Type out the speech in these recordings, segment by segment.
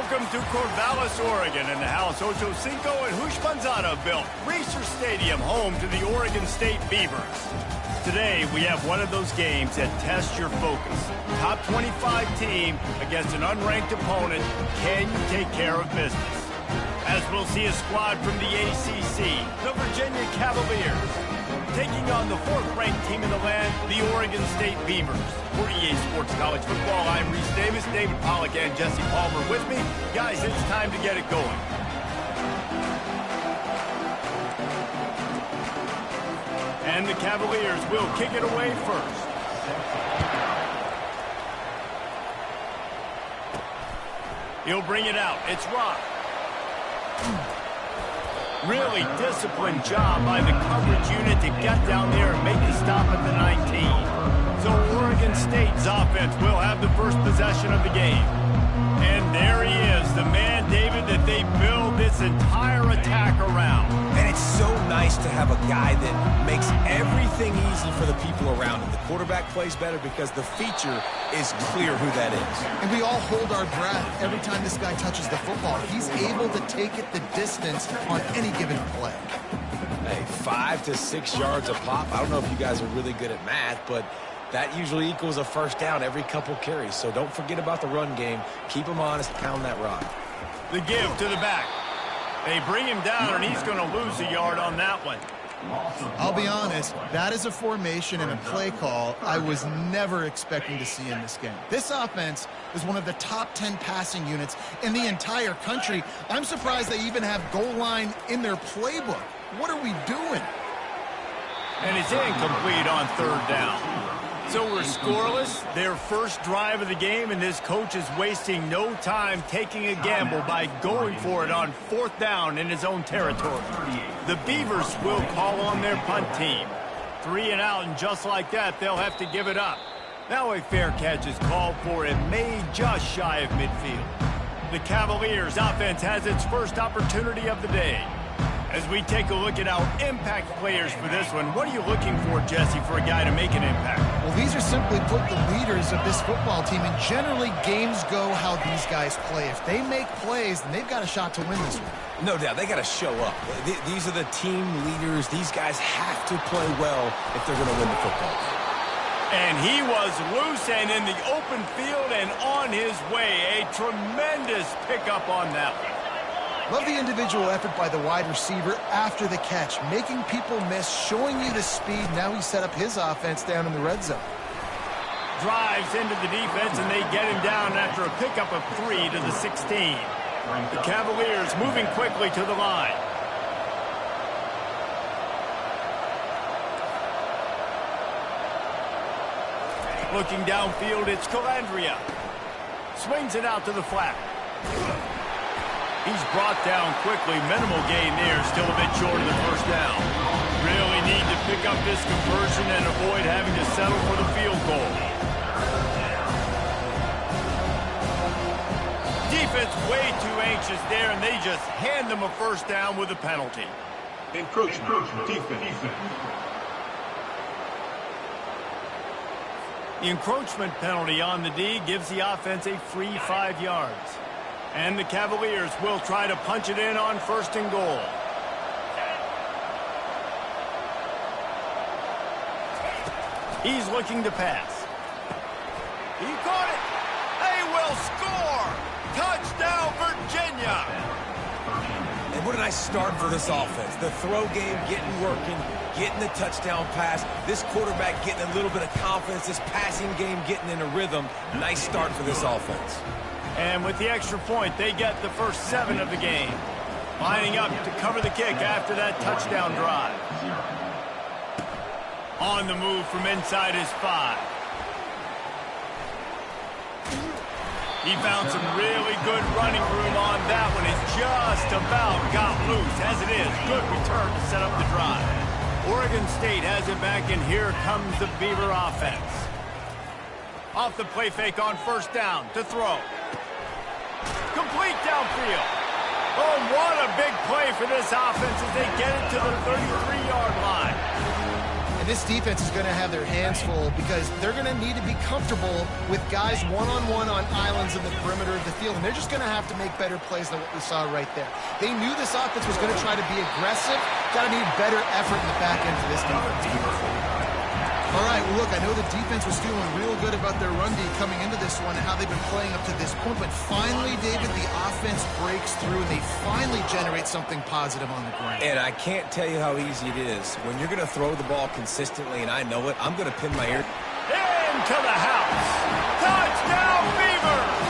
Welcome to Corvallis, Oregon, in the house Ocho Cinco and Hoosh Manzana built. Racer Stadium, home to the Oregon State Beavers. Today, we have one of those games that tests your focus. Top 25 team against an unranked opponent. Can you take care of business? As we'll see a squad from the ACC, the Virginia Cavaliers, taking on the fourth-ranked team in the land, the Oregon State Beavers. For EA Sports College Football, I'm Reese Davis, David Pollack, and Jesse Palmer with me. Guys, it's time to get it going. And the Cavaliers will kick it away first. He'll bring it out. It's Rock. Really disciplined job by the coverage unit to get down there and make the stop at the 19. So Oregon State's offense will have the first possession of the game. And there he is, the man, David, that they build this entire attack around. And it's so nice to have a guy that makes everything easy for the people around him. The quarterback plays better because the feature is clear who that is. And we all hold our breath every time this guy touches the football. He's able to take it the distance on any given play. Hey, 5 to 6 yards a pop. I don't know if you guys are really good at math, but that usually equals a first down every couple carries. So don't forget about the run game. Keep him honest, pound that rock. The give to the back. They bring him down, and he's going to lose a yard on that one. I'll be honest, that is a formation and a play call I was never expecting to see in this game. This offense is one of the top 10 passing units in the entire country. I'm surprised they even have goal line in their playbook. What are we doing? And it's incomplete on third down. So we're scoreless, their first drive of the game, and this coach is wasting no time taking a gamble by going for it on fourth down in his own territory. The Beavers will call on their punt team. 3 and out, and just like that, they'll have to give it up. Now a fair catch is called for and made just shy of midfield. The Cavaliers' offense has its first opportunity of the day. As we take a look at our impact players for this one, what are you looking for, Jesse, for a guy to make an impact? Well, these are simply put the leaders of this football team, and generally games go how these guys play. If they make plays, then they've got a shot to win this one. No doubt, they got to show up. These are the team leaders. These guys have to play well if they're going to win the football. And he was loose and in the open field and on his way. A tremendous pickup on that one. Love the individual effort by the wide receiver after the catch, making people miss, showing you the speed. Now he set up his offense down in the red zone. Drives into the defense, and they get him down after a pickup of 3 to the 16. The Cavaliers moving quickly to the line. Looking downfield, it's Calandria. Swings it out to the flat. He's brought down quickly. Minimal gain there. Still a bit short of the first down. Really need to pick up this conversion and avoid having to settle for the field goal. Defense way too anxious there, and they just hand them a first down with a penalty. Encroachment. Defense. The encroachment penalty on the D gives the offense a free 5 yards. And the Cavaliers will try to punch it in on first and goal. He's looking to pass. He caught it. They will score. Touchdown, Virginia. And what a nice start for this offense. The throw game getting working, getting the touchdown pass. This quarterback getting a little bit of confidence. This passing game getting in a rhythm. Nice start for this offense. And with the extra point, they get the first 7 of the game. Lining up to cover the kick after that touchdown drive. On the move from inside his 5. He found some really good running room on that one. It just about got loose. As it is, good return to set up the drive. Oregon State has it back, and here comes the Beaver offense. Off the play fake on first down to throw. Complete downfield. Oh, what a big play for this offense as they get it to the 33-yard line. And this defense is going to have their hands full because they're going to need to be comfortable with guys one-on-one on islands in the perimeter of the field. And they're just going to have to make better plays than what we saw right there. They knew this offense was going to try to be aggressive. Got to need better effort in the back end for this defense. All right, well, look, I know the defense was feeling real good about their run D coming into this one and how they've been playing up to this point. But finally, David, the offense breaks through and they finally generate something positive on the ground. And I can't tell you how easy it is. When you're going to throw the ball consistently, and I know it, I'm going to pin my ear. Into the house. Touchdown, Beavers!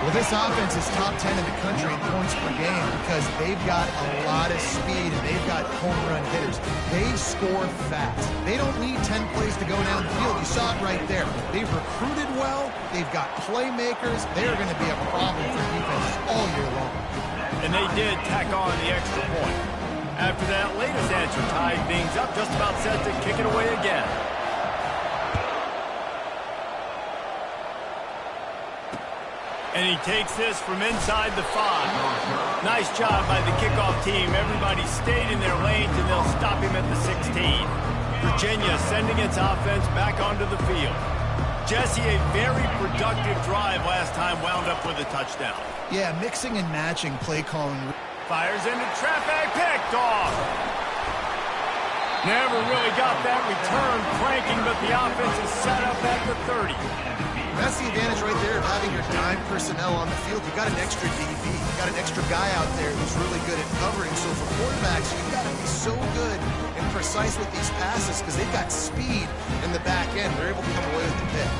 Well, this offense is top 10 in the country in points per game because they've got a lot of speed and they've got home run hitters. They score fast. They don't need 10 plays to go down the field. You saw it right there. They've recruited well. They've got playmakers. They are going to be a problem for defense all year long. And they did tack on the extra point. After that latest answer tied things up, just about set to kick it away again. And he takes this from inside the 5. Nice job by the kickoff team. Everybody stayed in their lanes, and they'll stop him at the 16. Virginia sending its offense back onto the field. Jesse, a very productive drive last time, wound up with a touchdown. Yeah, mixing and matching play calling. Fires into traffic, picked off. Never really got that return cranking, but the offense is set up at the 30. That's the advantage right there of having your dime personnel on the field. You've got an extra DB. You've got an extra guy out there who's really good at covering. So for quarterbacks, you've got to be so good and precise with these passes because they've got speed in the back end. They're able to come away with the pick.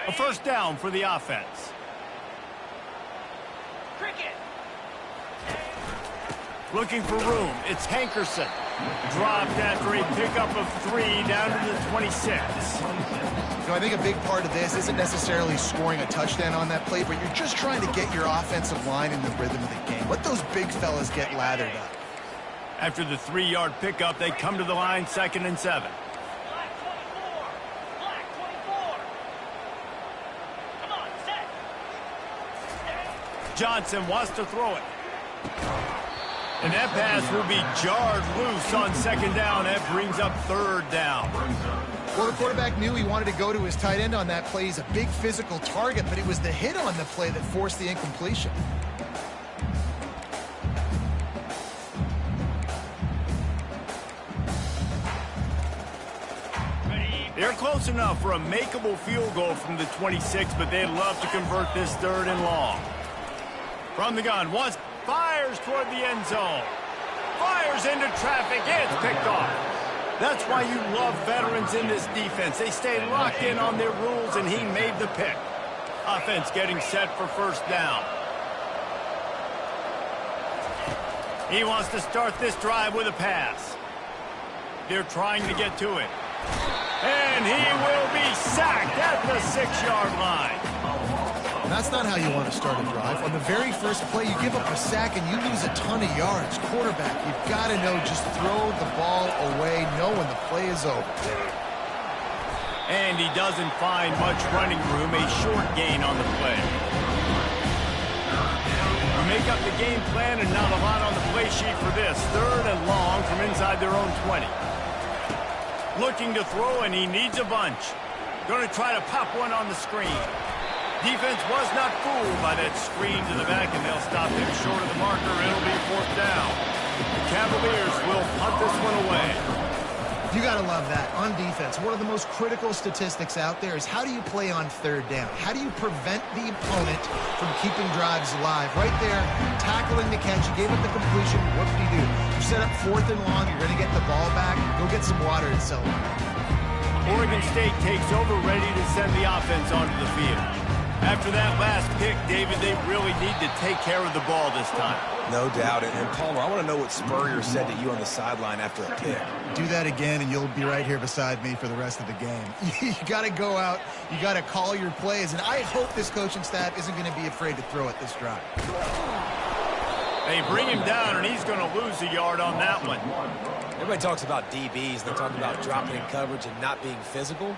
A first down for the offense. Looking for room. It's Hankerson. Dropped after a pickup of 3 down to the 26. I think a big part of this isn't necessarily scoring a touchdown on that play, but you're just trying to get your offensive line in the rhythm of the game. Let those big fellas get lathered up. After the 3-yard pickup, they come to the line, 2nd and 7. Johnson wants to throw it. And that pass will be jarred loose on 2nd down. That brings up 3rd down. Well, the quarterback knew he wanted to go to his tight end on that play. He's a big physical target, but it was the hit on the play that forced the incompletion. They're close enough for a makeable field goal from the 26, but they'd love to convert this 3rd and long. From the gun, fires toward the end zone. Fires into traffic. It's picked off. That's why you love veterans in this defense. They stay locked in on their rules, and he made the pick. Offense getting set for 1st down. He wants to start this drive with a pass. They're trying to get to it. And he will be sacked at the 6-yard line. That's not how you want to start a drive. On the very first play, you give up a sack and you lose a ton of yards. Quarterback, you've got to know, just throw the ball away, know when the play is over. And he doesn't find much running room, a short gain on the play. We make up the game plan and not a lot on the play sheet for this. 3rd and long from inside their own 20. Looking to throw, and he needs a bunch. Going to try to pop one on the screen. Defense was not fooled by that screen to the back, and they'll stop him short of the marker. It'll be 4th down. The Cavaliers will punt this one away. You got to love that. On defense, one of the most critical statistics out there is how do you play on 3rd down? How do you prevent the opponent from keeping drives alive? Right there, tackling the catch. You gave up the completion. What did you do? You set up 4th and long. You're going to get the ball back. Go get some water and sell it. Oregon State takes over, ready to send the offense onto the field. After that last pick, David, they really need to take care of the ball this time. No doubt. And Palmer, I want to know what Spurrier said to you on the sideline after a pick. Do that again, and you'll be right here beside me for the rest of the game. You got to go out. You got to call your plays. And I hope this coaching staff isn't going to be afraid to throw it this drive. They bring him down, and he's going to lose a yard on that one. Everybody talks about DBs. They talk about dropping in coverage and not being physical.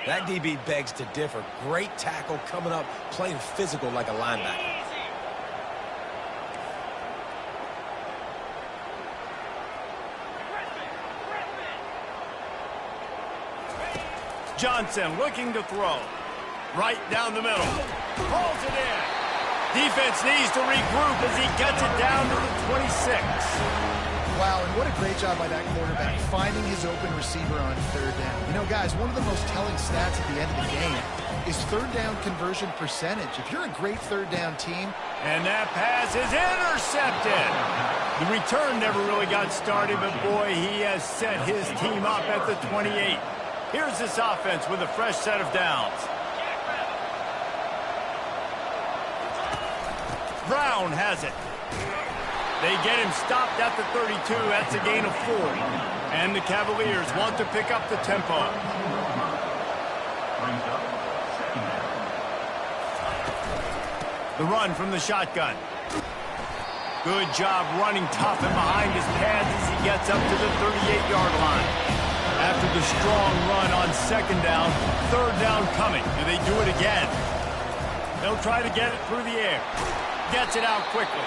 That DB begs to differ. Great tackle coming up, playing physical like a linebacker. Johnson looking to throw. Right down the middle. Pulls it in. Defense needs to regroup as he gets it down to the 26. Wow, and what a great job by that quarterback, finding his open receiver on third down. You know, guys, one of the most telling stats at the end of the game is third down conversion percentage. If you're a great third down team. And that pass is intercepted. The return never really got started, but boy, he has set his team up at the 28. Here's this offense with a fresh set of downs. Brown has it. They get him stopped at the 32. That's a gain of 4. And the Cavaliers want to pick up the tempo. The run from the shotgun. Good job running tough and behind his pads as he gets up to the 38-yard line. After the strong run on second down, third down coming. Do they do it again? They'll try to get it through the air. Gets it out quickly.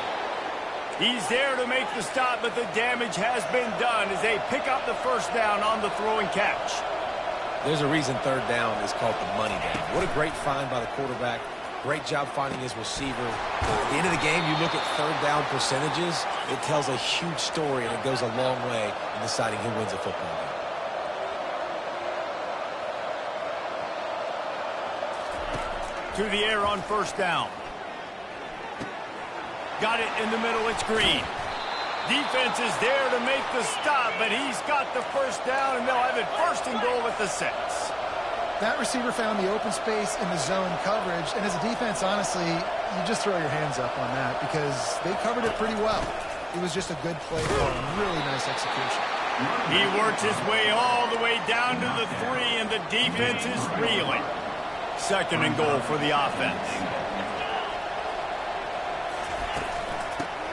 He's there to make the stop, but the damage has been done as they pick up the first down on the throw and catch. There's a reason third down is called the money down. What a great find by the quarterback. Great job finding his receiver. At the end of the game, you look at third down percentages, it tells a huge story, and it goes a long way in deciding who wins a football game. To the air on first down. Got it in the middle. It's Green. Defense is there to make the stop, but he's got the first down, and they'll have it first and goal at the 6. That receiver found the open space in the zone coverage, and as a defense, honestly, you just throw your hands up on that because they covered it pretty well. It was just a good play call and really nice execution. He works his way all the way down to the 3, and the defense is reeling. Second and goal for the offense.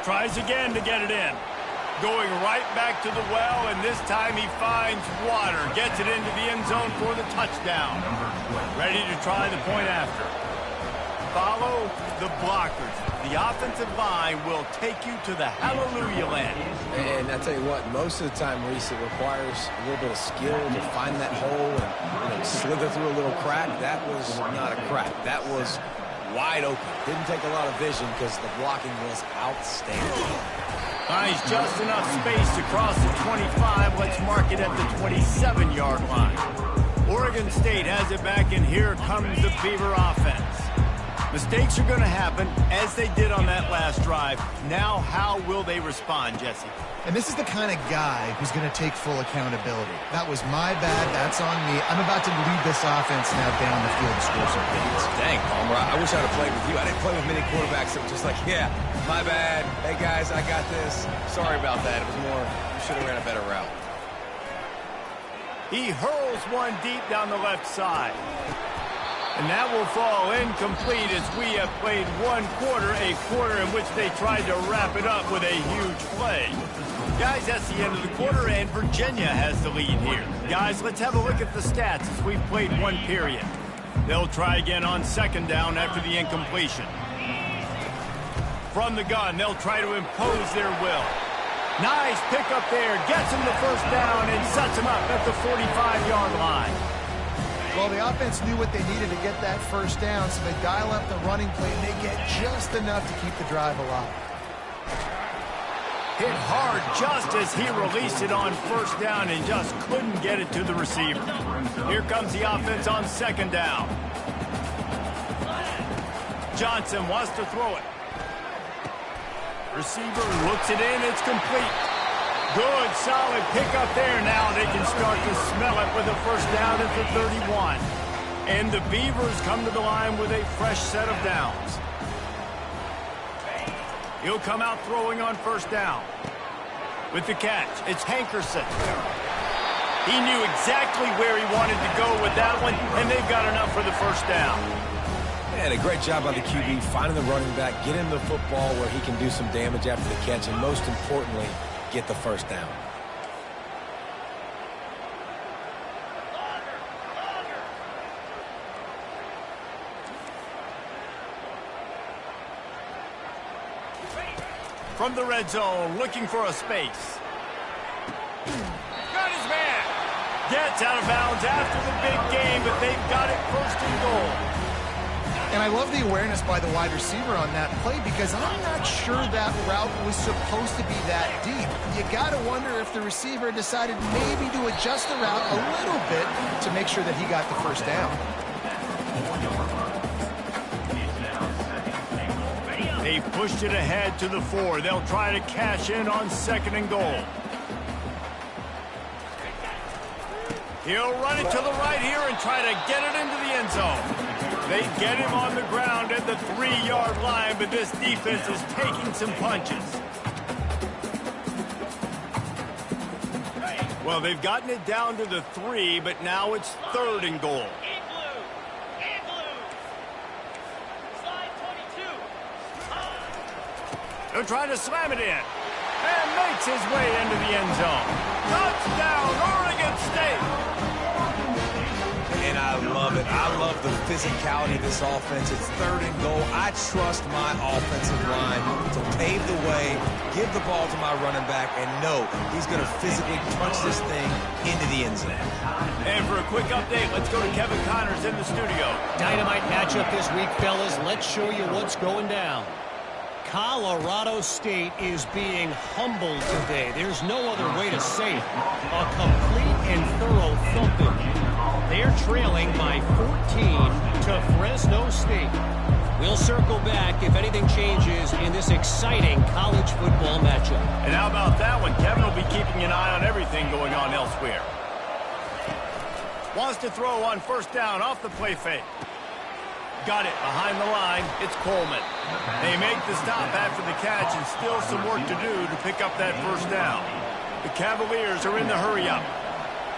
Tries again to get it in. Going right back to the well, and this time he finds water. Gets it into the end zone for the touchdown. Ready to try the point after. Follow the blockers. The offensive line will take you to the hallelujah land. And I tell you what, most of the time, Reese, it requires a little bit of skill to find that hole and slither through a little crack. That was not a crack. That was wide open. Didn't take a lot of vision because the blocking was outstanding. Nice, just enough space to cross the 25. Let's mark it at the 27-yard line. Oregon State has it back, and here comes the Beaver offense. Mistakes are going to happen, as they did on that last drive. Now, how will they respond, Jesse? And this is the kind of guy who's going to take full accountability. That was my bad. That's on me. I'm about to lead this offense now down the field and score some points. Dang, Palmer, I wish I would have played with you. I didn't play with many quarterbacks that were just like, yeah, my bad. Hey, guys, I got this. Sorry about that. It was more, you should have ran a better route. He hurls one deep down the left side. And that will fall incomplete as we have played one quarter, a quarter in which they tried to wrap it up with a huge play. Guys, that's the end of the quarter, and Virginia has the lead here. Guys, let's have a look at the stats as we've played one period. They'll try again on second down after the incompletion. From the gun, they'll try to impose their will. Nice pick up there, gets him the first down and sets him up at the 45-yard line. Well, the offense knew what they needed to get that first down, so they dial up the running play, and they get just enough to keep the drive alive. Hit hard just as he released it on first down and just couldn't get it to the receiver. Here comes the offense on second down. Johnson wants to throw it. Receiver looks it in. It's complete. Good, solid pickup there. Now they can start to smell it with a first down at the 31. And the Beavers come to the line with a fresh set of downs. He'll come out throwing on first down. With the catch, it's Hankerson. He knew exactly where he wanted to go with that one, and they've got enough for the first down. And a great job by the QB, finding the running back, get him the football where he can do some damage after the catch, and most importantly, get the first down. from the red zone, looking for a space. Got his man. Gets out of bounds after the big game, but they've got it first and goal. And I love the awareness by the wide receiver on that play because I'm not sure that route was supposed to be that deep. You got to wonder if the receiver decided maybe to adjust the route a little bit to make sure that he got the first down. They pushed it ahead to the 4. They'll try to cash in on 2nd and goal. He'll run it to the right here and try to get it into the end zone. They get him on the ground at the 3-yard line, but this defense is taking some punches. Well, they've gotten it down to the 3, but now it's 3rd and goal. They're trying to slam it in. And makes his way into the end zone. Touchdown, Oregon State! And I love it. I love the physicality of this offense. It's 3rd and goal. I trust my offensive line to pave the way, give the ball to my running back, and know he's going to physically punch this thing into the end zone. And for a quick update, let's go to Kevin Connors in the studio. Dynamite matchup this week, fellas. Let's show you what's going down. Colorado State is being humbled today. There's no other way to say it. A complete and thorough thumping. They're trailing by 14 to Fresno State. We'll circle back if anything changes in this exciting college football matchup. And how about that one? Kevin will be keeping an eye on everything going on elsewhere. Wants to throw on 1st down off the play fake. Got it behind the line. It's Coleman. They make the stop after the catch and still some work to do to pick up that 1st down. The Cavaliers are in the hurry-up.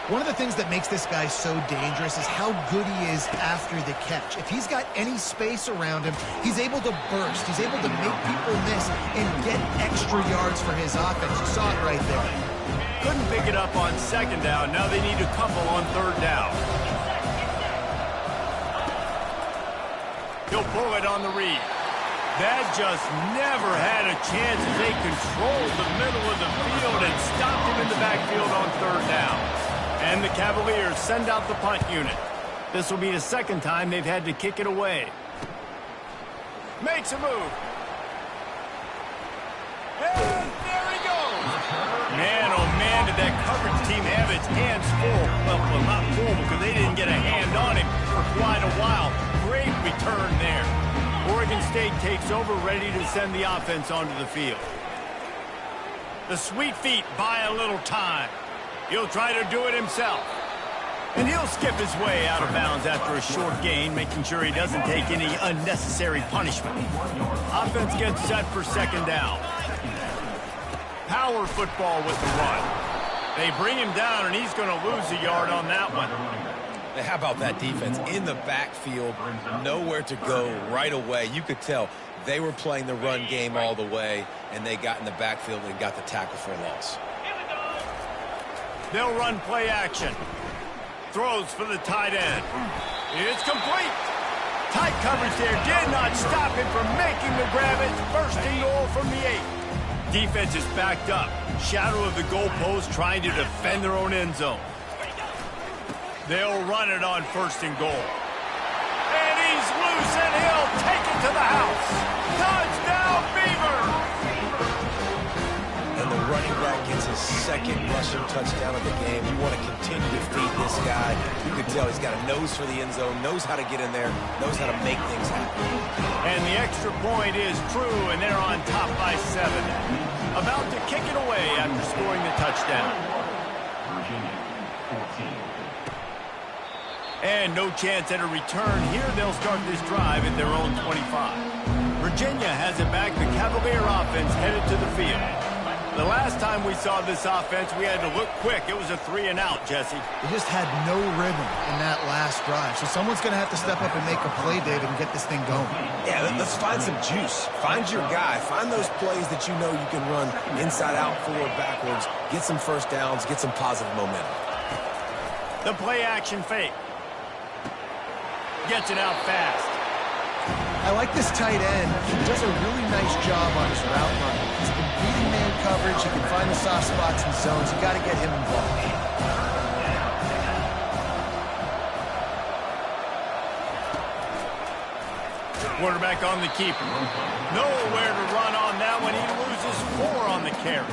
One of the things that makes this guy so dangerous is how good he is after the catch. If he's got any space around him, he's able to burst. He's able to make people miss and get extra yards for his offense. You saw it right there. Couldn't pick it up on 2nd down. Now they need a couple on 3rd down. He'll pull it on the read. That just never had a chance as they controlled the middle of the field and stopped him in the backfield on 3rd down. And the Cavaliers send out the punt unit. This will be the 2nd time they've had to kick it away. Makes a move. And there he goes. Man, oh man, did that coverage team have its hands full. Well, not full because they didn't get a hand on him for quite a while. Great return there. Oregon State takes over, ready to send the offense onto the field. The Sweet Feet buy a little time. He'll try to do it himself. And he'll skip his way out of bounds after a short gain, making sure he doesn't take any unnecessary punishment. Offense gets set for 2nd down. Power football with the run. They bring him down, and he's going to lose a yard on that one. How about that defense in the backfield, nowhere to go right away. You could tell they were playing the run game all the way, and they got in the backfield and got the tackle for a loss. They'll run play action. Throws for the tight end. It's complete. Tight coverage there did not stop him from making the grab. It's 1st and goal from the 8. Defense is backed up. Shadow of the goalpost trying to defend their own end zone. They'll run it on 1st and goal. And he's loose, and he'll take it to the house. Touchdown, Beavers! And the running back gets his 2nd rushing touchdown of the game. You want to continue to feed this guy. You can tell he's got a nose for the end zone, knows how to get in there, knows how to make things happen. And the extra point is true, and they're on top by 7. About to kick it away after scoring the touchdown. And no chance at a return. Here they'll start this drive at their own 25. Virginia has it back. The Cavalier offense headed to the field. The last time we saw this offense, we had to look quick. It was a 3-and-out, Jesse. They just had no rhythm in that last drive. So someone's going to have to step up and make a play, David, and get this thing going. Yeah, let's find some juice. Find your guy. Find those plays that you know you can run inside out, forward, backwards. Get some 1st downs. Get some positive momentum. The play action fake. Gets it out fast. I like this tight end. He does a really nice job on his route running. He's been coverage. He can find the soft spots and zones. You got to get him involved. Quarterback on the keeper. Nowhere to run on that one. He loses 4 on the carry.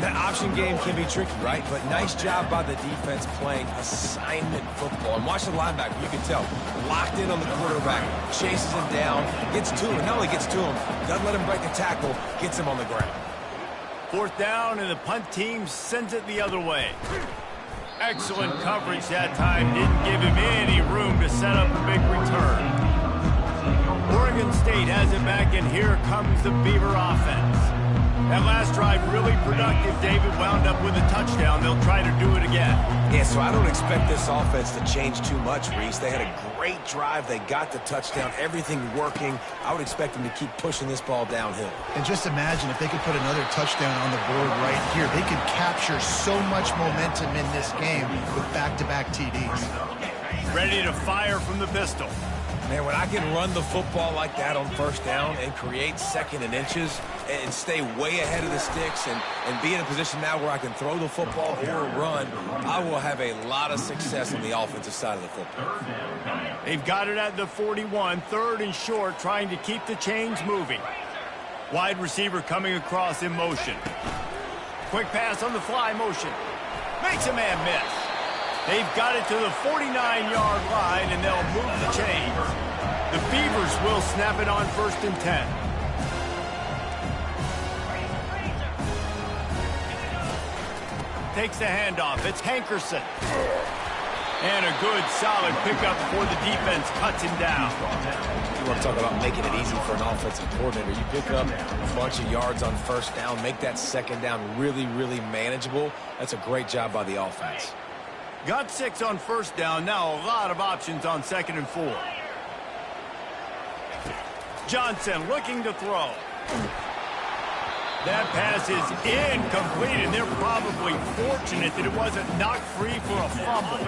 That option game can be tricky, right? But nice job by the defense playing assignment football. And watch the linebacker. You can tell. Locked in on the quarterback. Chases him down. Gets to him. Not only gets to him, doesn't let him break a tackle. Gets him on the ground. 4th down, and the punt team sends it the other way. Excellent coverage that time. Didn't give him any room to set up a big return. Oregon State has it back, and here comes the Beaver offense. That last drive really productive. David wound up with a touchdown. They'll try to do it again. Yeah, so I don't expect this offense to change too much, Reese. They had a great drive. They got the touchdown. Everything working. I would expect them to keep pushing this ball downhill. And just imagine if they could put another touchdown on the board right here. They could capture so much momentum in this game with back-to-back TDs. Ready to fire from the pistol. Man, when I can run the football like that on 1st down and create 2nd and inches and stay way ahead of the sticks and be in a position now where I can throw the football or run, I will have a lot of success on the offensive side of the football. They've got it at the 41, 3rd and short, trying to keep the chains moving. Wide receiver coming across in motion. Quick pass on the fly motion. Makes a man miss. They've got it to the 49-yard line, and they'll move the chains. The Beavers will snap it on 1st and 10. Takes the handoff. It's Hankerson. And a good, solid pickup before the defense cuts him down. You want to talk about making it easy for an offensive coordinator. You pick up a bunch of yards on 1st down, make that 2nd down really, really manageable. That's a great job by the offense. Got 6 on 1st down. Now a lot of options on 2nd and 4. Johnson looking to throw. That pass is incomplete, and they're probably fortunate that it wasn't knocked free for a fumble.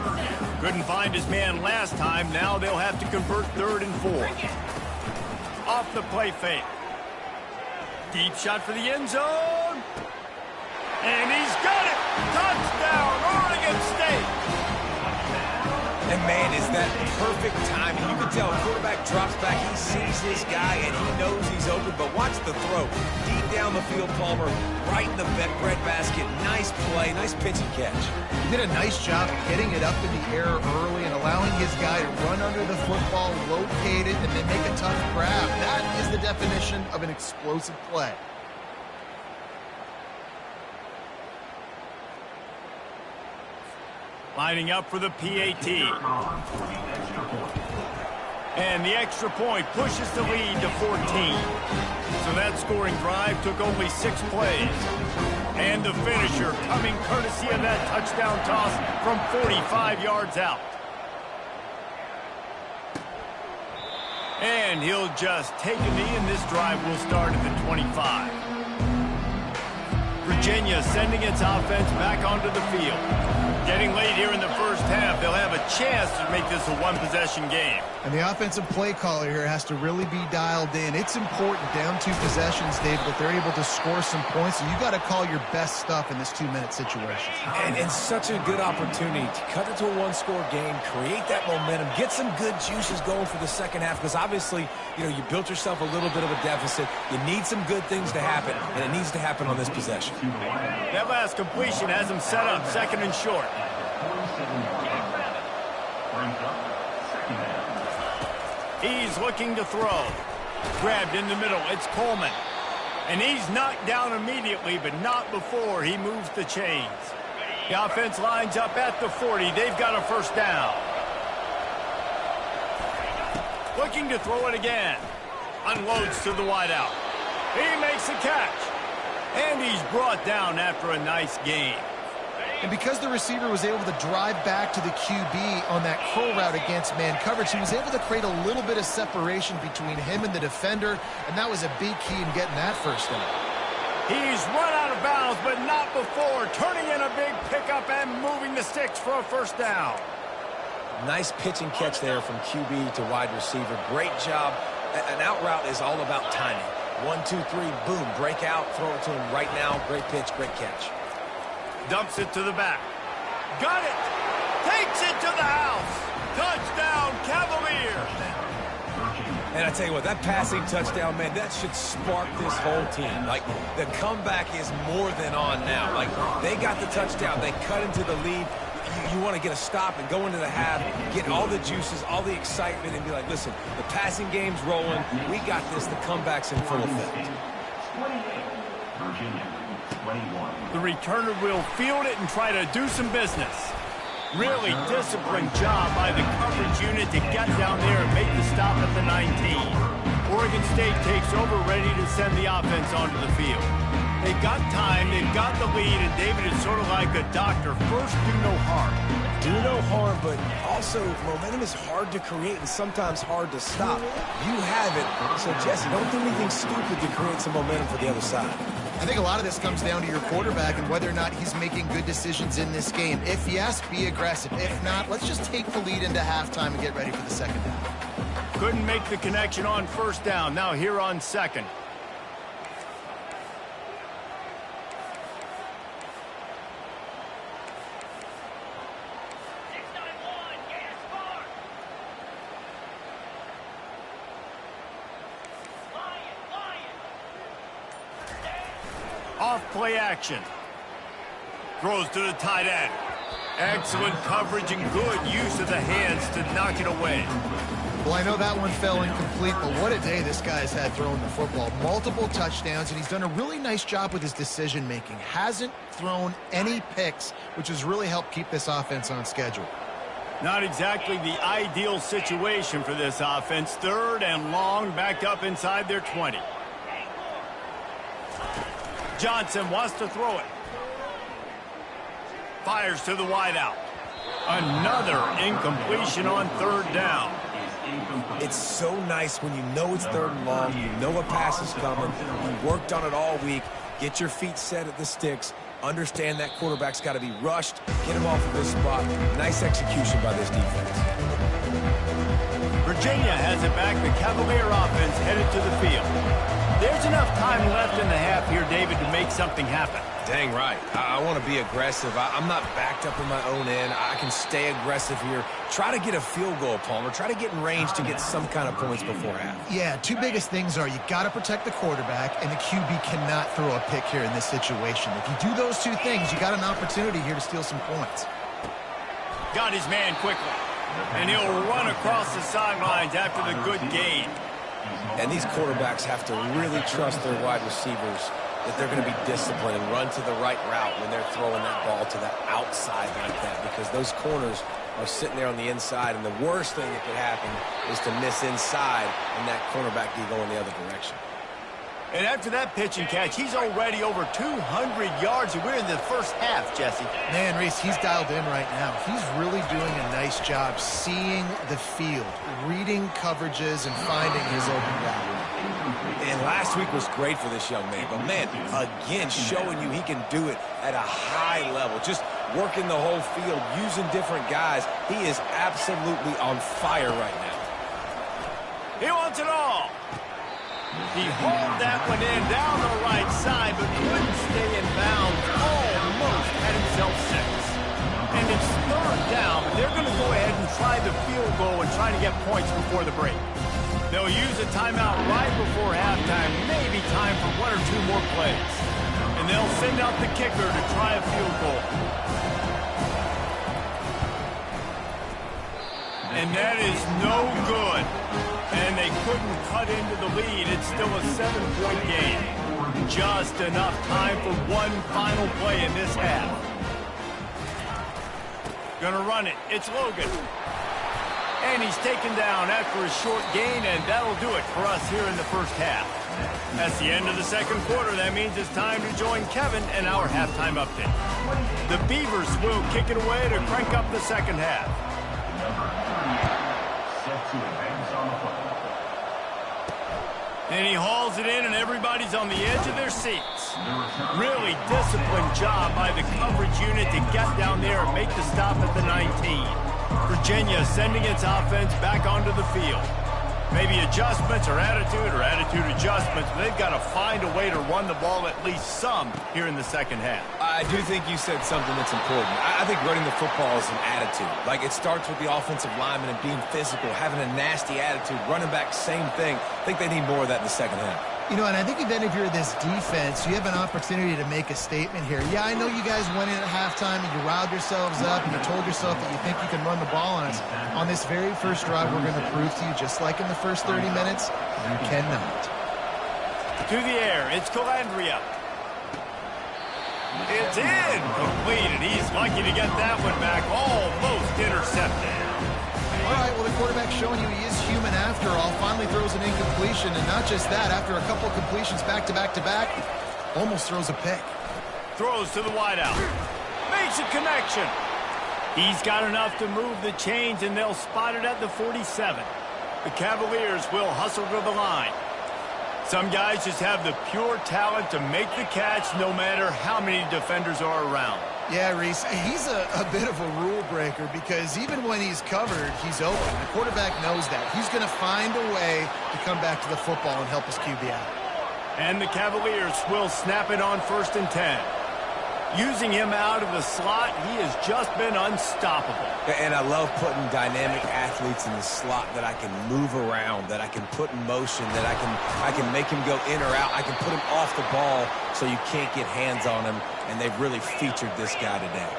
Couldn't find his man last time. Now they'll have to convert 3rd and 4. Off the play fake. Deep shot for the end zone. And he's got it. Touchdown, Oregon State. And, man, is that perfect timing. You can tell quarterback drops back. He sees his guy, and he knows he's open. But watch the throw. Deep down the field, Palmer, right in the bread basket. Nice play, nice pitch and catch. He did a nice job getting it up in the air early and allowing his guy to run under the football, locate it, and then make a tough grab. That is the definition of an explosive play. Lining up for the PAT. And the extra point pushes the lead to 14. So that scoring drive took only 6 plays. And the finisher coming courtesy of that touchdown toss from 45 yards out. And he'll just take a knee, and this drive will start at the 25. Virginia sending its offense back onto the field. Getting late here in the 1st half, they'll have a chance to make this a one-possession game. And the offensive play caller here has to really be dialed in. It's important down 2 possessions, David, that they're able to score some points. And you got to call your best stuff in this 2-minute situation. And such a good opportunity to cut it to a 1-score game, create that momentum, get some good juices going for the 2nd half. Because obviously, you built yourself a little bit of a deficit. You need some good things to happen, and it needs to happen on this possession. That last completion has them set up 2nd and short. He's looking to throw. Grabbed in the middle. It's Coleman. And he's knocked down immediately, but not before he moves the chains. The offense lines up at the 40. They've got a 1st down. Looking to throw it again. Unloads to the wideout. He makes the catch. And he's brought down after a nice gain. And because the receiver was able to drive back to the QB on that curl route against man coverage, he was able to create a little bit of separation between him and the defender, and that was a big key in getting that 1st down. He's run out of bounds, but not before. Turning in a big pickup and moving the sticks for a 1st down. Nice pitch and catch there from QB to wide receiver. Great job. An out route is all about timing. 1, 2, 3, boom, break out, throw it to him right now. Great pitch, great catch. Dumps it to the back. Got it! Takes it to the house! Touchdown, Cavaliers! And I tell you what, that passing touchdown, man, that should spark this whole team. Like, the comeback is more than on now. Like, they got the touchdown. They cut into the lead. You want to get a stop and go into the half, get all the juices, all the excitement, and be like, listen, the passing game's rolling. We got this. The comeback's in full effect. The returner will field it and try to do some business. Really disciplined job by the coverage unit to get down there and make the stop at the 19. Oregon State takes over, ready to send the offense onto the field. They've got time, they've got the lead, and David is sort of like a doctor. First, do no harm. Do no harm, but also momentum is hard to create and sometimes hard to stop. You have it, so Jesse, don't do anything stupid to create some momentum for the other side. I think a lot of this comes down to your quarterback and whether or not he's making good decisions in this game. If yes, be aggressive. If not, let's just take the lead into halftime and get ready for the second half. Couldn't make the connection on first down. Now here on second. Off play action. Throws to the tight end. Excellent coverage and good use of the hands to knock it away. Well, I know that one fell incomplete, but what a day this guy's had throwing the football. Multiple touchdowns, and he's done a really nice job with his decision-making. Hasn't thrown any picks, which has really helped keep this offense on schedule. Not exactly the ideal situation for this offense. Third and long, backed up inside their 20. Johnson wants to throw it. Fires to the wideout. Another incompletion on third down. It's so nice when you know it's third and long, you know a pass is coming, you worked on it all week, get your feet set at the sticks, understand that quarterback's got to be rushed, get him off of this spot. Nice execution by this defense. Virginia has it back. The Cavalier offense headed to the field. There's enough time left in the half here, David, to make something happen. Dang right. I want to be aggressive. I'm not backed up in my own end. I can stay aggressive here. Try to get a field goal, Palmer. Try to get in range to get some kind of points before half. Yeah, two biggest things are you got to protect the quarterback, and the QB cannot throw a pick here in this situation. If you do those two things, you got an opportunity here to steal some points. Got his man quickly, and he'll run across the sidelines after the good gain. And these quarterbacks have to really trust their wide receivers that they're going to be disciplined and run to the right route when they're throwing that ball to the outside like that, because those corners are sitting there on the inside, and the worst thing that could happen is to miss inside and that cornerback be going the other direction. And after that pitch and catch, he's already over 200 yards, and we're in the first half, Jesse. Man, Reese, he's dialed in right now. He's really doing a nice job seeing the field, reading coverages, and finding his open route. And last week was great for this young man. But, man, again, showing you he can do it at a high level. Just working the whole field, using different guys. He is absolutely on fire right now. He wants it all. He hauled that one in down the right side, but couldn't stay in bounds. Almost had himself 6. And it's third down. They're going to go ahead and try the field goal and try to get points before the break. They'll use a timeout right before halftime, maybe time for 1 or 2 more plays. And they'll send out the kicker to try a field goal. And that is no good. And they couldn't cut into the lead. It's still a 7-point game. Just enough time for one final play in this half. Gonna run it. It's Logan. And he's taken down after a short gain, and that'll do it for us here in the first half. That's the end of the second quarter. That means it's time to join Kevin and our halftime update. The Beavers will kick it away to crank up the second half. And he hauls it in, and everybody's on the edge of their seats. Really disciplined job by the coverage unit to get down there and make the stop at the 19. Virginia sending its offense back onto the field. Maybe adjustments or attitude adjustments, but they've got to find a way to run the ball at least some here in the second half. I do think you said something that's important. I think running the football is an attitude. Like, it starts with the offensive lineman and being physical, having a nasty attitude. Running back, same thing. I think they need more of that in the second half. You know, and I think even if you're this defense, you have an opportunity to make a statement here. Yeah, I know you guys went in at halftime and you riled yourselves up and you told yourself that you think you can run the ball on us. On this very first drive, we're going to prove to you, just like in the first 30 minutes, you cannot. To the air, it's Calandria. It's incomplete, and he's lucky to get that one back, almost intercepted. All right, well, the quarterback's showing you he is human after all. Finally throws an incompletion, and not just that, after a couple completions back-to-back-to-back, almost throws a pick. Throws to the wideout. Makes a connection. He's got enough to move the chains, and they'll spot it at the 47. The Cavaliers will hustle to the line. Some guys just have the pure talent to make the catch no matter how many defenders are around. Yeah, Reese, he's a bit of a rule breaker because even when he's covered, he's open. The quarterback knows that. He's going to find a way to come back to the football and help his QB out. And the Cavaliers will snap it on 1st and 10. Using him out of the slot, he has just been unstoppable. And I love putting dynamic athletes in the slot that I can move around, that I can put in motion, that I can make him go in or out. I can put him off the ball so you can't get hands on him, and they've really featured this guy today.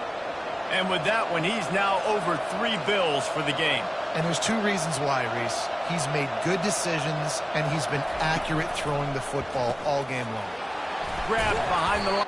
And with that one, he's now over 3 bills for the game. And there's 2 reasons why, Reese. He's made good decisions, and he's been accurate throwing the football all game long. Grabbed behind the line.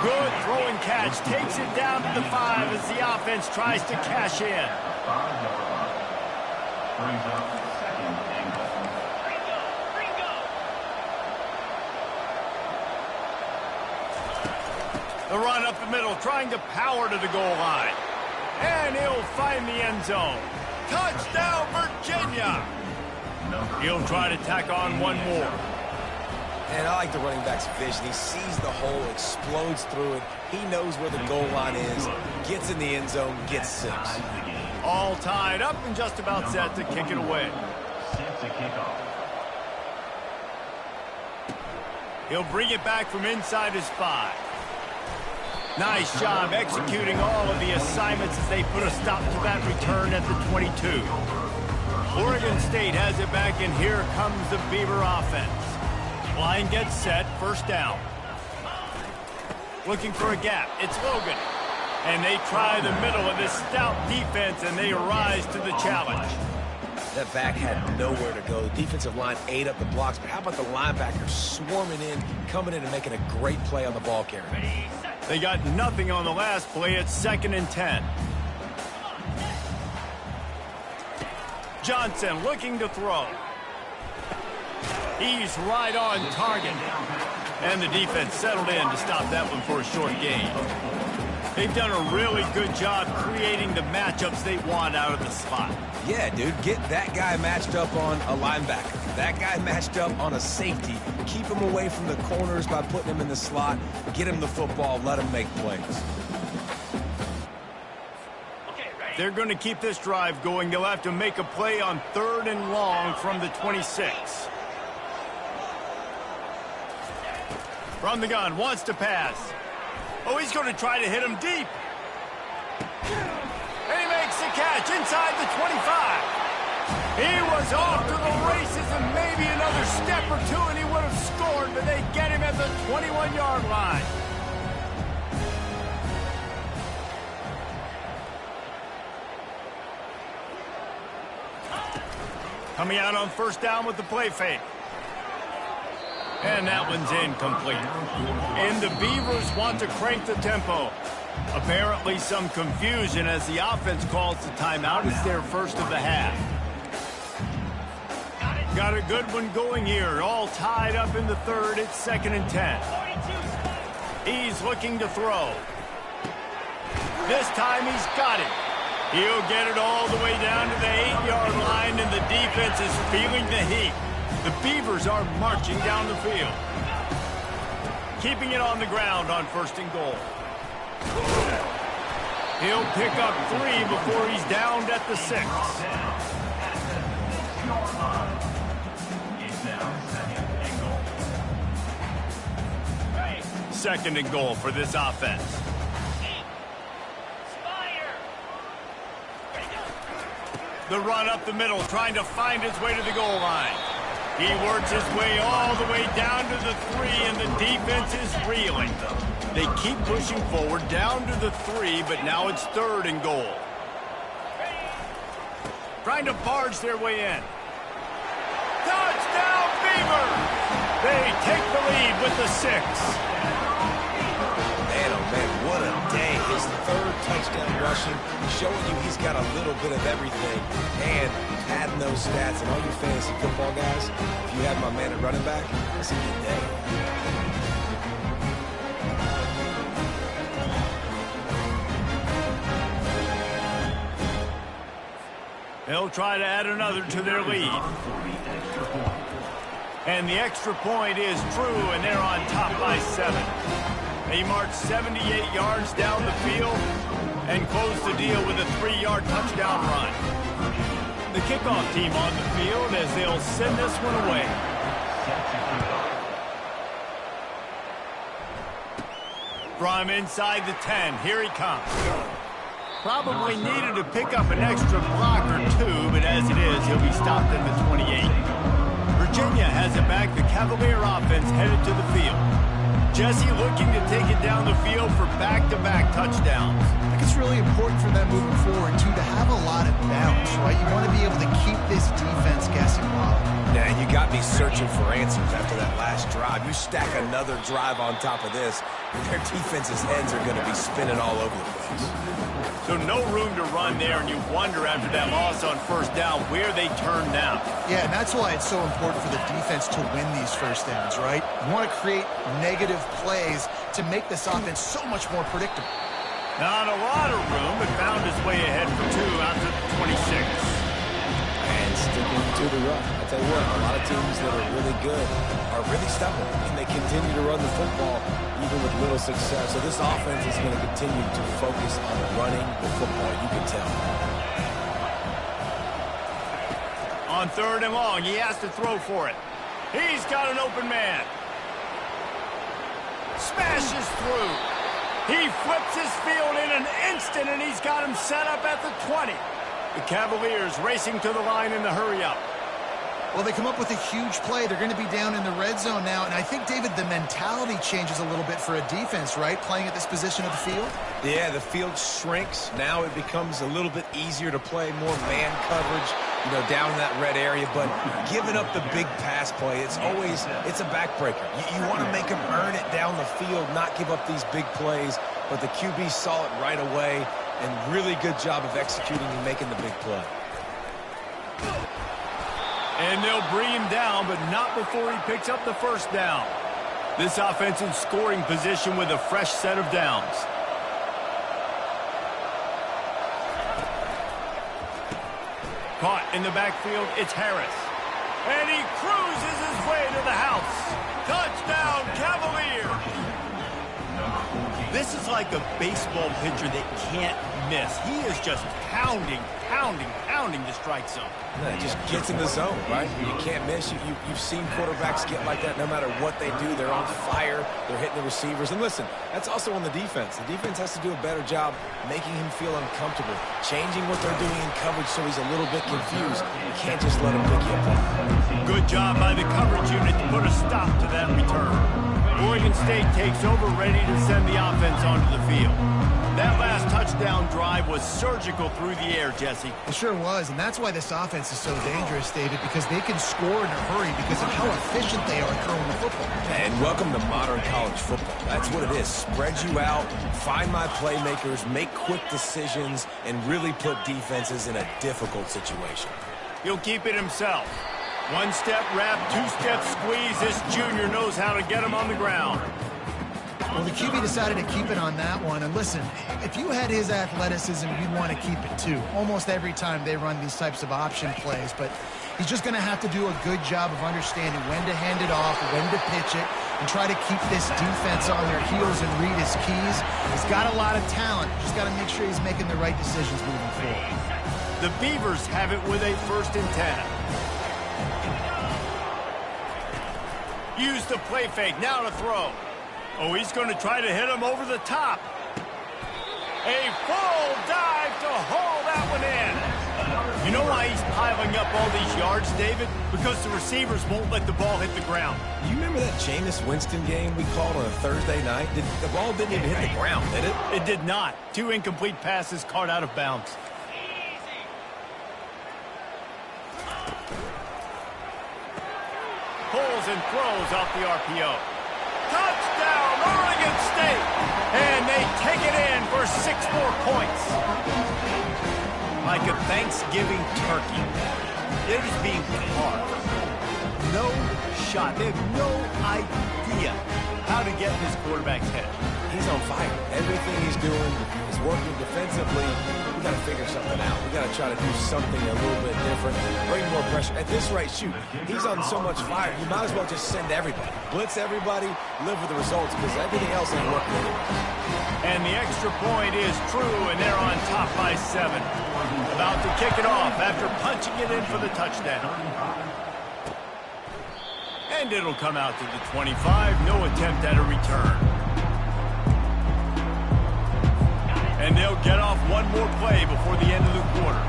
Good throwing catch. Takes it down to the 5 as the offense tries to cash in. The run up the middle, trying to power to the goal line. And he'll find the end zone. Touchdown, Virginia! He'll try to tack on one more. And I like the running back's vision. He sees the hole, explodes through it. He knows where the goal line is, gets in the end zone, gets 6. All tied up and just about set to kick it away. He'll bring it back from inside his 5. Nice job executing all of the assignments as they put a stop to that return at the 22. Oregon State has it back, and here comes the Beaver offense. Line gets set, first down. Looking for a gap, it's Logan. And they try the middle of this stout defense, and they rise to the challenge. That back had nowhere to go. The defensive line ate up the blocks, but how about the linebackers swarming in, coming in and making a great play on the ball carrier? They got nothing on the last play. It's 2nd and 10. Johnson looking to throw. He's right on target. And the defense settled in to stop that one for a short gain. They've done a really good job creating the matchups they want out of the slot. Yeah, dude, get that guy matched up on a linebacker. That guy matched up on a safety. Keep him away from the corners by putting him in the slot. Get him the football. Let him make plays. They're going to keep this drive going. They'll have to make a play on 3rd and long from the 26. From the gun, wants to pass. Oh, he's going to try to hit him deep. And he makes the catch inside the 25. He was off to the races and maybe another step or two and he would have scored, but they get him at the 21-yard line. Coming out on first down with the play fake. And that one's incomplete. And the Beavers want to crank the tempo. Apparently some confusion as the offense calls the timeout. It's their first of the half. Got a good one going here. All tied up in the 3rd. It's 2nd and 10. He's looking to throw. This time he's got it. He'll get it all the way down to the 8-yard line, and the defense is feeling the heat. The Beavers are marching down the field. Keeping it on the ground on 1st and goal. He'll pick up 3 before he's downed at the 6. Second and goal for this offense. The run up the middle, trying to find his way to the goal line. He works his way all the way down to the 3, and the defense is reeling. They keep pushing forward down to the 3, but now it's 3rd and goal. Trying to barge their way in. Touchdown, Beaver! They take the lead with the 6. Man, oh man, what a day. His 3rd touchdown rushing, showing you he's got a little bit of everything. And adding those stats, and all you fantasy football guys, if you have my man at running back, it's a good day. They'll try to add another to their lead. And the extra point is true, and they're on top by 7. They march 78 yards down the field and close the deal with a 3-yard touchdown run. The kickoff team on the field as they'll send this one away. From inside the 10, here he comes. Probably needed to pick up an extra block or 2, but as it is, he'll be stopped at the 28. Virginia has it back. The Cavalier offense headed to the field. Jesse looking to take it down the field for back-to-back touchdowns. think it's really important for them moving forward, too, to have a lot of balance, right? You want to be able to keep this defense guessing while. Yeah, and you got me searching for answers after that last drive. You stack another drive on top of this, their defense's heads are going to be spinning all over the place. So no room to run there, and you wonder after that loss on first down where they turn now. Yeah, and that's why it's so important for the defense to win these first downs, right? You want to create negative plays to make this offense so much more predictable. Not a lot of room, but found his way ahead for 2 out to 26. And sticking to the run. I tell you what, a lot of teams that are really good are really stubborn, and they continue to run the football even with little success. So this offense is going to continue to focus on running the football, you can tell. On 3rd and long, he has to throw for it. He's got an open man. Smashes through. He flips his field in an instant, and he's got him set up at the 20. The Cavaliers racing to the line in the hurry-up. Well, they come up with a huge play. They're going to be down in the red zone now. And I think, David, the mentality changes a little bit for a defense, right? Playing at this position of the field. Yeah, the field shrinks. Now it becomes a little bit easier to play more man coverage, you know, down in that red area. But giving up the big pass play, it's a backbreaker. You want to make them earn it down the field, not give up these big plays. But the QB saw it right away, and really good job of executing and making the big play. And they'll bring him down, but not before he picks up the first down. This offense in scoring position with a fresh set of downs. Caught in the backfield, it's Harris. And he cruises his way to the house. Touchdown, Cavaliers! This is like a baseball pitcher that can't miss. He is just pounding the strike zone. Yeah, it just gets in the zone, right? You can't miss. You've seen quarterbacks get like that no matter what they do. They're on fire. They're hitting the receivers. And listen, that's also on the defense. The defense has to do a better job making him feel uncomfortable, changing what they're doing in coverage so he's a little bit confused. You can't just let him pick you apart. Good job by the coverage unit to put a stop to that return. Oregon State takes over, ready to send the offense onto the field. That last touchdown drive was surgical through the air, Jesse. It sure was, and that's why this offense is so dangerous, David, because they can score in a hurry because of how efficient they are throwing the football. And welcome to modern college football. That's what it is. Spread you out, find my playmakers, make quick decisions, and really put defenses in a difficult situation. He'll keep it himself. One-step wrap, two-step squeeze. This junior knows how to get him on the ground. Well, the QB decided to keep it on that one. And listen, if you had his athleticism, you'd want to keep it too. Almost every time they run these types of option plays. But he's just going to have to do a good job of understanding when to hand it off, when to pitch it, and try to keep this defense on their heels and read his keys. He's got a lot of talent. Just got to make sure he's making the right decisions moving forward. The Beavers have it with a 1st and 10. Use the play fake, now to throw. Oh, he's going to try to hit him over the top. A full dive to haul that one in. You know why he's piling up all these yards, David? Because the receivers won't let the ball hit the ground. You remember that Jameis Winston game we called on a Thursday night? The ball didn't even hit the ground, did it? It did not. 2 incomplete passes caught out of bounds. Pulls and throws off the RPO. Touchdown, Oregon State! And they take it in for 6 more points. Like a Thanksgiving turkey. They're just being carved. No shot. They have no idea how to get in this quarterback's head. He's on fire. Everything he's doing is working defensively. We got to figure something out. We got to try to do something a little bit different. Bring more pressure. At this rate, shoot, he's on so much fire. You might as well just send everybody. Blitz everybody, live with the results, because everything else ain't working anymore. And the extra point is true, and they're on top by 7. About to kick it off after punching it in for the touchdown. And it'll come out to the 25. No attempt at a return. And they'll get off one more play before the end of the quarter.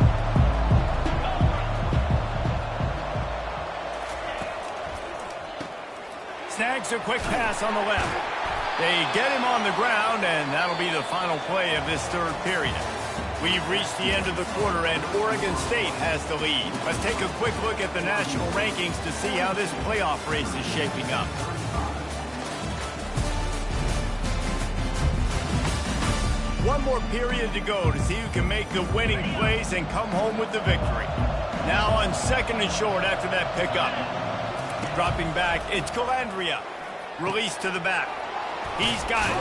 Snags a quick pass on the left. They get him on the ground, and that'll be the final play of this third period. We've reached the end of the quarter, and Oregon State has the lead. Let's take a quick look at the national rankings to see how this playoff race is shaping up. One more period to go to see who can make the winning plays and come home with the victory. Now on second and short after that pickup. Dropping back, it's Calandria. Release to the back. He's got it.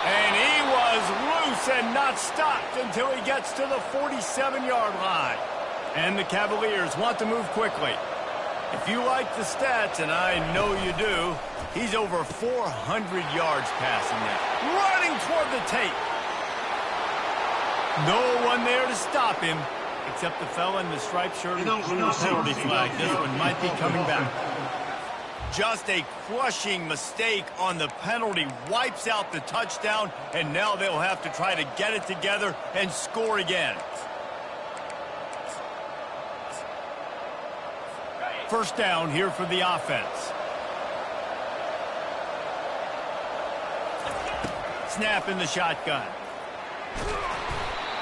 And he was loose and not stopped until he gets to the 47-yard line. And the Cavaliers want to move quickly. If you like the stats, and I know you do, he's over 400 yards passing now. Running toward the tape. No one there to stop him, except the fella in the striped shirt and penalty flag. This one might be coming back. Just a crushing mistake on the penalty wipes out the touchdown, and now they'll have to try to get it together and score again. First down here for the offense. Snap in the shotgun.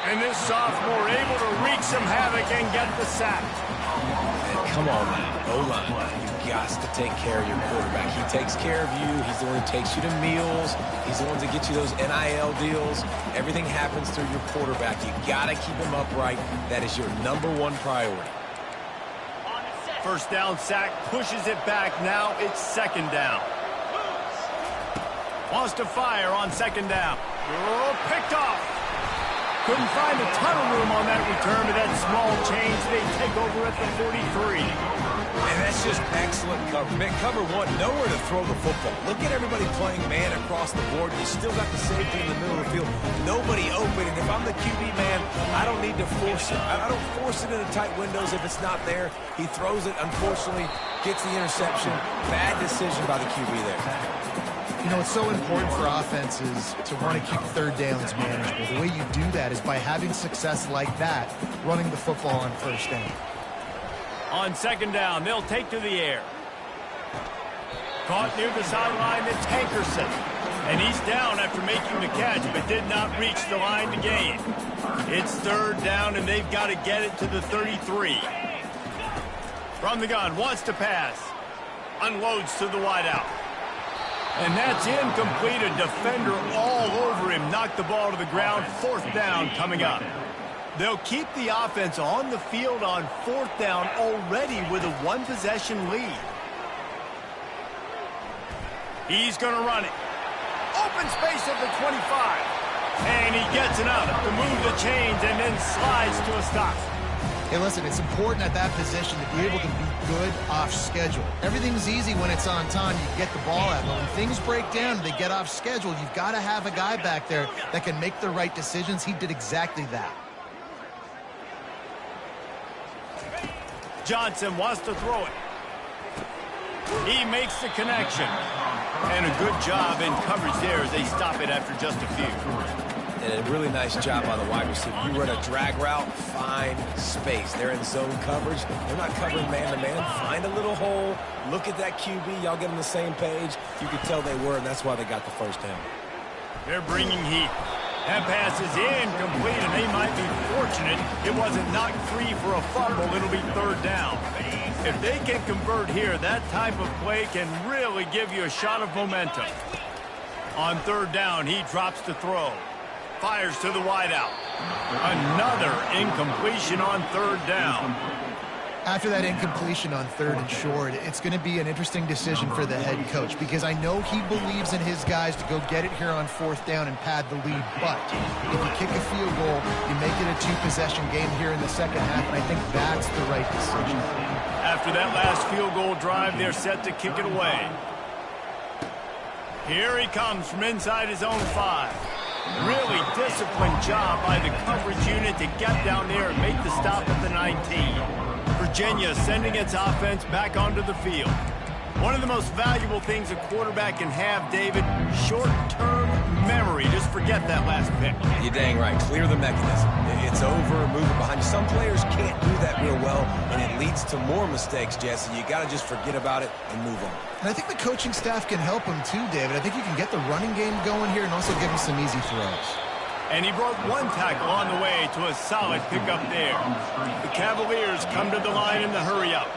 And this sophomore able to wreak some havoc and get the sack. And come on, man. O-line. You got to take care of your quarterback. He takes care of you. He's the one who takes you to meals. He's the one to get you those NIL deals. Everything happens through your quarterback. You got to keep him upright. That is your #1 priority. First down sack, pushes it back. Now it's second down. Wants to fire on second down. Oh, picked off. Couldn't find a ton of room on that return, but that small change, they take over at the 43. And that's just excellent cover. Man, cover one, nowhere to throw the football. Look at everybody playing man across the board. You still got the safety in the middle of the field. Nobody open. And if I'm the QB, man, I don't need to force it. I don't force it into tight windows if it's not there. He throws it, unfortunately, gets the interception. Bad decision by the QB there. You know, it's so important for offenses to want to keep third downs manageable. The way you do that is by having success like that, running the football on first down. On second down, they'll take to the air. Caught near the sideline, it's Hankerson. And he's down after making the catch, but did not reach the line to gain. It's third down, and they've got to get it to the 33. From the gun, wants to pass. Unloads to the wideout. And that's incomplete. A defender all over him. Knocked the ball to the ground. Fourth down coming up. They'll keep the offense on the field on fourth down already with a one-possession lead. He's going to run it. Open space at the 25. And he gets it out to move the chains and then slides to a stop. Hey, listen, it's important at that position to be able to be good off schedule. Everything's easy when it's on time. You get the ball out. But when things break down, they get off schedule. You've got to have a guy back there that can make the right decisions. He did exactly that. Johnson wants to throw it. He makes the connection. And a good job in coverage there as they stop it after just a few. And a really nice job by the wide receiver. You run a drag route, find space. They're in zone coverage. They're not covering man-to-man. Find a little hole. Look at that QB. Y'all get on the same page. You could tell they were, and that's why they got the first down. They're bringing heat. That pass is incomplete, and they might be fortunate it wasn't knocked free for a fumble. It'll be third down. If they can convert here, that type of play can really give you a shot of momentum. On third down, he drops to throw. Fires to the wideout. Another incompletion on third down. After that incompletion on third and short, it's going to be an interesting decision for the head coach because I know he believes in his guys to go get it here on fourth down and pad the lead. But if you kick a field goal, you make it a two-possession game here in the second half, and I think that's the right decision. After that last field goal drive, they're set to kick it away. Here he comes from inside his own 5. Really disciplined job by the coverage unit to get down there and make the stop at the 19. Virginia sending its offense back onto the field. One of the most valuable things a quarterback can have, David, short-term memory. Just forget that last pick. You're dang right. Clear the mechanism. It's over, move it behind you. Some players can't do that real well, and it leads to more mistakes, Jesse. You got to just forget about it and move on. And I think the coaching staff can help him too, David. I think you can get the running game going here and also give him some easy throws. And he broke one tackle on the way to a solid pickup there. The Cavaliers come to the line in the hurry-up.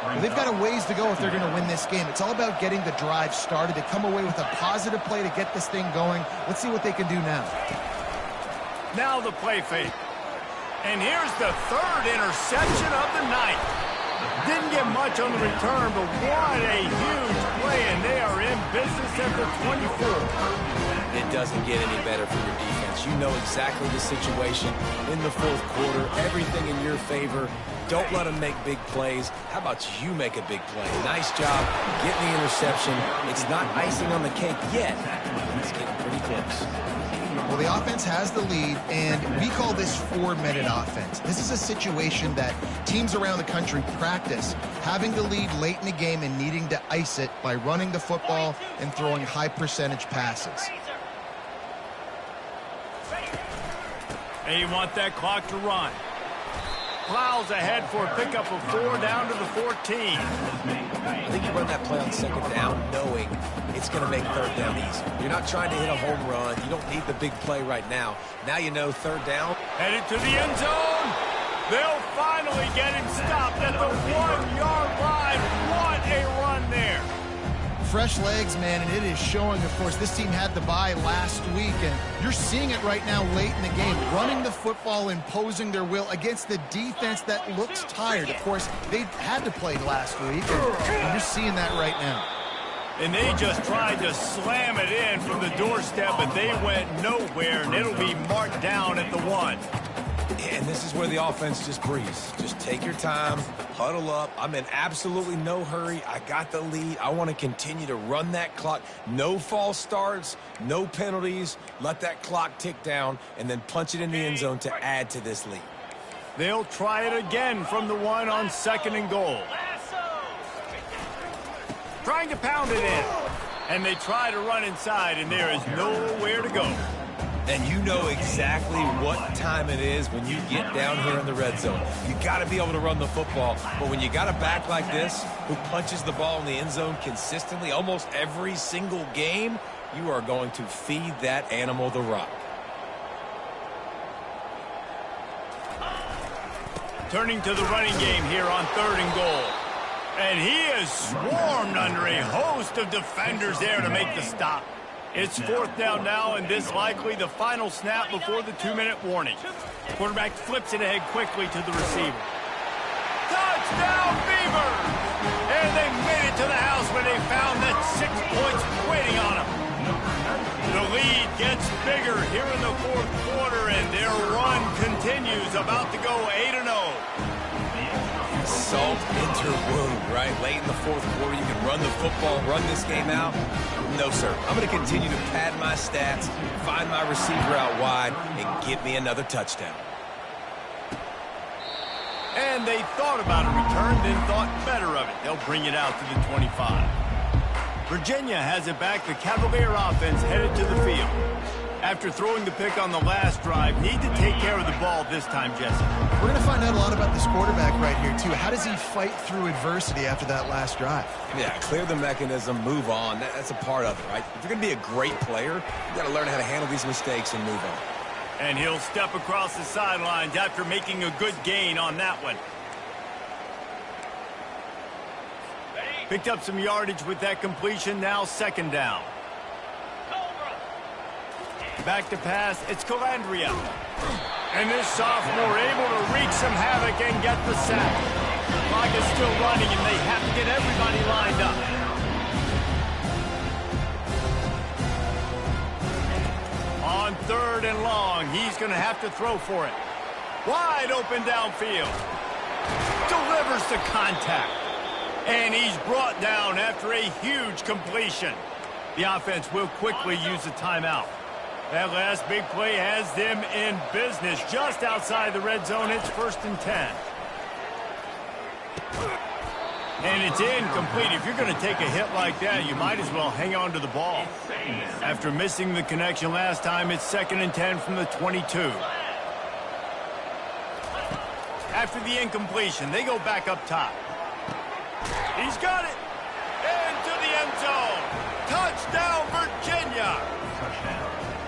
Well, they've got a ways to go if they're going to win this game. It's all about getting the drive started to come away with a positive play to get this thing going. Let's see what they can do now. Now the play fake. And here's the third interception of the night. Didn't get much on the return, but what a huge play, and they are in business at the 24. It doesn't get any better for your defense. You know exactly the situation in the fourth quarter. Everything in your favor. Don't let them make big plays. How about you make a big play? Nice job getting the interception. It's not icing on the cake yet. It's getting pretty close. Well, the offense has the lead, and we call this 4-minute offense. This is a situation that teams around the country practice, having the lead late in the game and needing to ice it by running the football and throwing high-percentage passes. And you want that clock to run. Plows ahead for a pickup of 4 down to the 14. I think you run that play on second down knowing it's going to make third down easy. You're not trying to hit a home run. You don't need the big play right now. Now you know third down. Headed to the end zone. They'll finally get him stopped at the 1-yard line. What a run there. Fresh legs, man, and it is showing, of course. This team had the bye last week, and you're seeing it right now late in the game. Running the football, imposing their will against the defense that looks tired. Of course, they had to play last week, and you're seeing that right now. And they just tried to slam it in from the doorstep, but they went nowhere, and it'll be marked down at the 1. And this is where the offense just breathes. Just take your time, huddle up. I'm in absolutely no hurry. I got the lead. I want to continue to run that clock. No false starts, no penalties. Let that clock tick down and then punch it in the end zone to add to this lead. They'll try it again from the 1 on 2nd and goal. Trying to pound it in. And they try to run inside, and there is nowhere to go. And you know exactly what time it is when you get down here in the red zone. You got to be able to run the football. But when you got a back like this who punches the ball in the end zone consistently almost every single game, you are going to feed that animal the rock. Turning to the running game here on 3rd and goal. And he is swarmed under a host of defenders there to make the stop. It's 4th down now, and this likely the final snap before the 2-minute warning. Quarterback flips it ahead quickly to the receiver. Touchdown, Beavers! And they made it to the house where they found that 6 points waiting on them. The lead gets bigger here in the 4th quarter, and their run continues, about to go 8-0. Salt into wound, right? Late in the 4th quarter, you can run the football, run this game out. No, sir. I'm going to continue to pad my stats, find my receiver out wide, and get me another touchdown. And they thought about a return, then thought better of it. They'll bring it out to the 25. Virginia has it back. The Cavalier offense headed to the field. After throwing the pick on the last drive, need to take care of the ball this time, Jesse. We're going to find out a lot about this quarterback right here, too. How does he fight through adversity after that last drive? Yeah, clear the mechanism, move on. That's a part of it, right? If you're going to be a great player, you got to learn how to handle these mistakes and move on. And he'll step across the sidelines after making a good gain on that one. Picked up some yardage with that completion, now 2nd down. Back to pass, it's Calandria. And this sophomore able to wreak some havoc and get the sack. Clock is still running, and they have to get everybody lined up. On 3rd and long, he's going to have to throw for it. Wide open downfield. Delivers the contact. And he's brought down after a huge completion. The offense will quickly use a timeout. That last big play has them in business just outside the red zone. It's 1st and 10. And it's incomplete. If you're going to take a hit like that, you might as well hang on to the ball. After missing the connection last time, it's 2nd and 10 from the 22. After the incompletion, they go back up top. He's got it. Into the end zone. Touchdown, Virginia.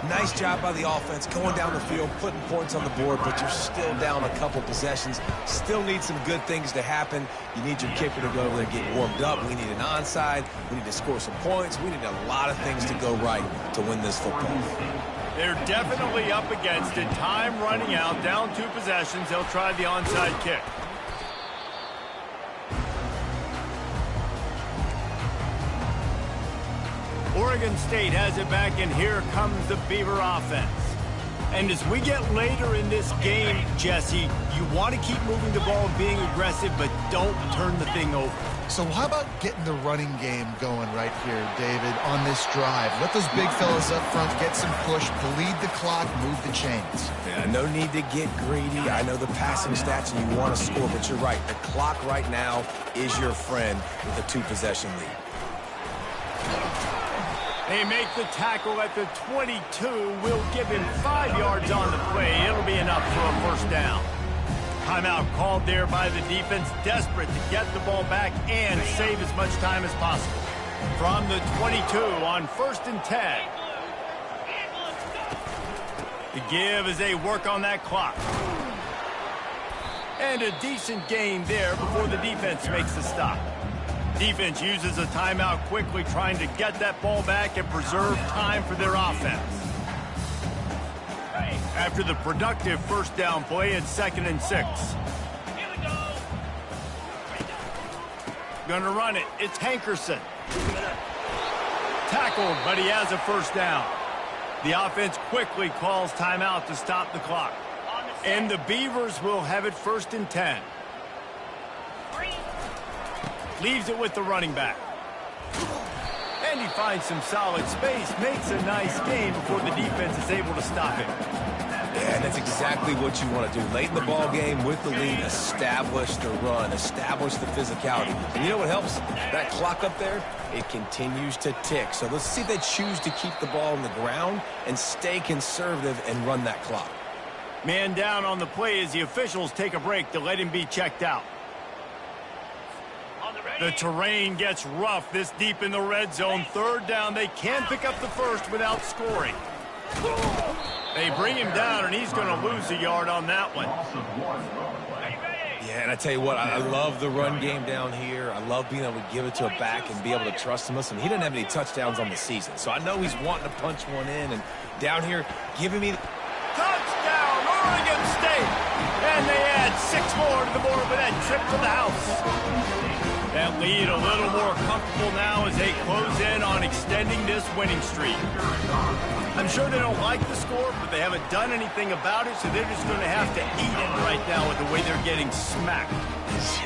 Nice job by the offense going down the field, putting points on the board, but you're still down a couple possessions. Still need some good things to happen. You need your kicker to go over there and get warmed up. We need an onside. We need to score some points. We need a lot of things to go right to win this football. They're definitely up against it. Time running out, down 2 possessions. They'll try the onside kick. Oregon State has it back, and here comes the Beaver offense. And as we get later in this game, Jesse, you want to keep moving the ball and being aggressive, but don't turn the thing over. So how about getting the running game going right here, David, on this drive? Let those big fellas up front get some push, bleed the clock, move the chains. Yeah, no need to get greedy. I know the passing stats and you want to score, but you're right. The clock right now is your friend with a 2-possession lead. They make the tackle at the 22. We'll give him 5 yards on the play. It'll be enough for a first down. Timeout called there by the defense, desperate to get the ball back and save as much time as possible. From the 22 on 1st and 10. The give as they work on that clock. And a decent gain there before the defense makes the stop. Defense uses a timeout quickly, trying to get that ball back and preserve time for their offense. After the productive first down play, it's 2nd and 6. Gonna run it. It's Hankerson. Tackled, but he has a first down. The offense quickly calls timeout to stop the clock. And the Beavers will have it 1st and 10. Leaves it with the running back. And he finds some solid space, makes a nice gain before the defense is able to stop him. Yeah, and that's exactly what you want to do. Late in the ball game with the lead, establish the run, establish the physicality. And you know what helps? That clock up there, it continues to tick. So let's see if they choose to keep the ball on the ground and stay conservative and run that clock. Man down on the play as the officials take a break to let him be checked out. The terrain gets rough this deep in the red zone. 3rd down. They can pick up the first without scoring. They bring him down, and he's going to lose a yard on that one. Yeah, and I tell you what, I love the run game down here. I love being able to give it to a back and be able to trust him. Listen, he doesn't have any touchdowns on the season, so I know he's wanting to punch one in. And down here, giving me... Touchdown, Oregon State! And they add 6 more to the board with that trip to the house. That lead a little more comfortable now as they close in on extending this winning streak. I'm sure they don't like the score, but they haven't done anything about it, so they're just going to have to eat it right now with the way they're getting smacked.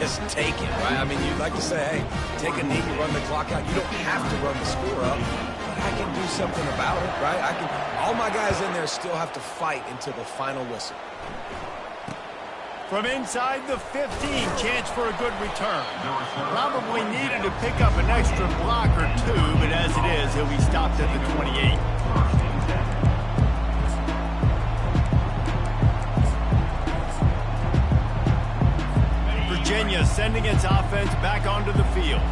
Just take it, right? I mean, you'd like to say, hey, take a knee, run the clock out. You don't have to run the score up, but I can do something about it, right? All my guys in there still have to fight until the final whistle. From inside the 15, chance for a good return. Probably needed to pick up an extra block or 2, but as it is, he'll be stopped at the 28. Virginia sending its offense back onto the field.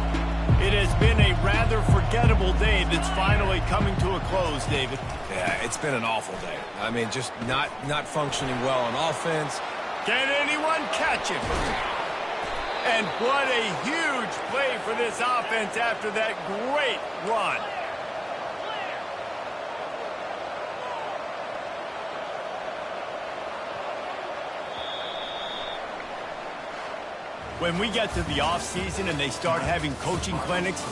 It has been a rather forgettable day that's finally coming to a close, David. Yeah, it's been an awful day. I mean, just not functioning well on offense. Can anyone catch him? And what a huge play for this offense after that great run. When we get to the offseason and they start having coaching clinics,